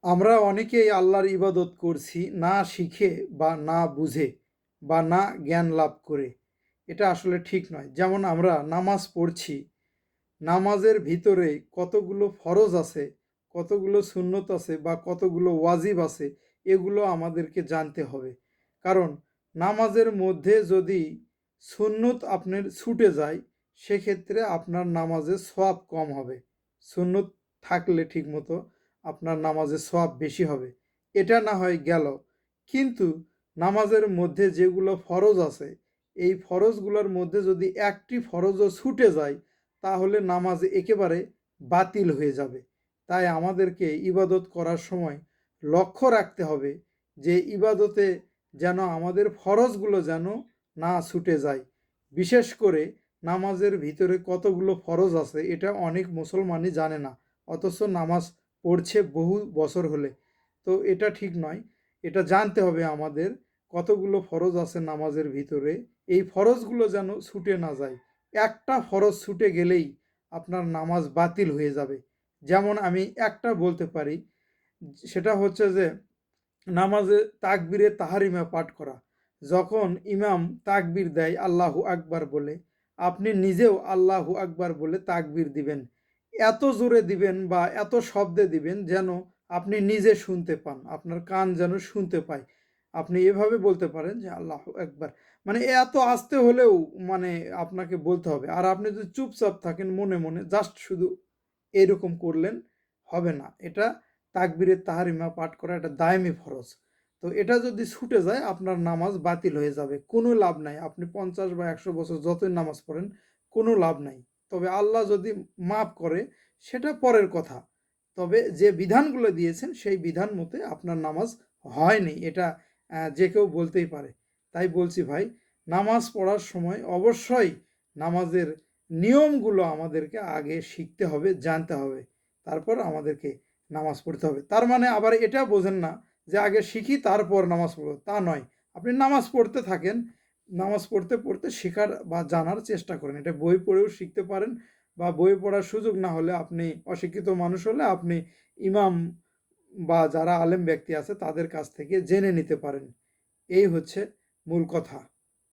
আমরা অনেকেই আল্লাহর ইবাদত করছি না শিখে বা না বুঝে বা না জ্ঞান লাভ করে। এটা আসলে ঠিক নয়। যেমন আমরা নামাজ পড়ছি, নামাজের ভিতরে কতগুলো ফরজ আছে, কতগুলো সুন্নত আছে বা কতগুলো ওয়াজিব আছে, এগুলো আমাদেরকে জানতে হবে। কারণ নামাজের মধ্যে যদি সুন্নত আপনার ছুটে যায়, সেক্ষেত্রে আপনার নামাজে সওয়াব কম হবে। সুন্নত থাকলে ঠিকমতো আপনার নামাজে সওয়াব বেশি হবে। এটা না হয় গেল। কিন্তু নামাজের মধ্যে যেগুলো ফরজ আছে, এই ফরজগুলোর মধ্যে যদি একটি ফরজও ছুটে যায়, তাহলে নামাজ একেবারে বাতিল হয়ে যাবে। তাই আমাদেরকে ইবাদত করার সময় লক্ষ্য রাখতে হবে যে ইবাদতে যেন আমাদের ফরজগুলো যেন না ছুটে যায়। বিশেষ করে নামাজের ভিতরে কতগুলো ফরজ আছে এটা অনেক মুসলমানই জানে না, অথচ নামাজ পড়ছে বহু বছর হলে। তো এটা ঠিক নয়। এটা জানতে হবে আমাদের কতগুলো ফরজ আছে নামাজের ভিতরে, এই ফরজগুলো যেন ছুটে না যায়। একটা ফরজ ছুটে গেলেই আপনার নামাজ বাতিল হয়ে যাবে। যেমন আমি একটা বলতে পারি, সেটা হচ্ছে যে নামাজে তাকবীরে তাহারিমা পাঠ করা। যখন ইমাম তাকবীর দেয় আল্লাহু আকবার বলে, আপনি নিজেও আল্লাহু আকবার বলে তাকবীর দিবেন। এত জোরে দিবেন বা এত শব্দে দিবেন যেন আপনি নিজে শুনতে পান, আপনার কান যেন শুনতে পায়। আপনি এভাবে বলতে পারেন যে আল্লাহু আকবার। মানে এত আস্তে হলেও মানে আপনাকে বলতে হবে। আর আপনি যদি চুপচাপ থাকেন মনে মনে জাস্ট শুধু এরকম করলেন, হবে না। এটা তাকবীরে তাহারিমা পাঠ করা এটা দায়মি ফরজ। তো এটা যদি ছুটে যায় আপনার নামাজ বাতিল হয়ে যাবে। কোনো লাভ নাই। আপনি ৫০ বা ১০০ বছর যতই নামাজ পড়েন কোনো লাভ নাই। তবে আল্লাহ যদি মাফ করে সেটা পরের কথা। তবে যে বিধানগুলো দিয়েছেন সেই বিধান মতে আপনার নামাজ হয়নি। এটা যে কেউ বলতেই পারে। তাই বলছি ভাই, নামাজ পড়ার সময় অবশ্যই নামাজের নিয়মগুলো আমাদেরকে আগে শিখতে হবে, জানতে হবে। তারপর আমাদেরকে নামাজ পড়তে হবে। তার মানে আবার এটা বোঝেন না যে আগে শিখি তারপর নামাজ পড়ব, তা নয়। আপনি নামাজ পড়তে থাকেন, নামাজ পড়তে পড়তে শেখার বা জানার চেষ্টা করেন। এটা বই পড়েও শিখতে পারেন বা বই পড়ার সুযোগ না হলে আপনি অশিক্ষিত মানুষ হলে আপনি ইমাম বা যারা আলেম ব্যক্তি আছে তাদের কাছ থেকে জেনে নিতে পারেন। এই হচ্ছে মূল কথা।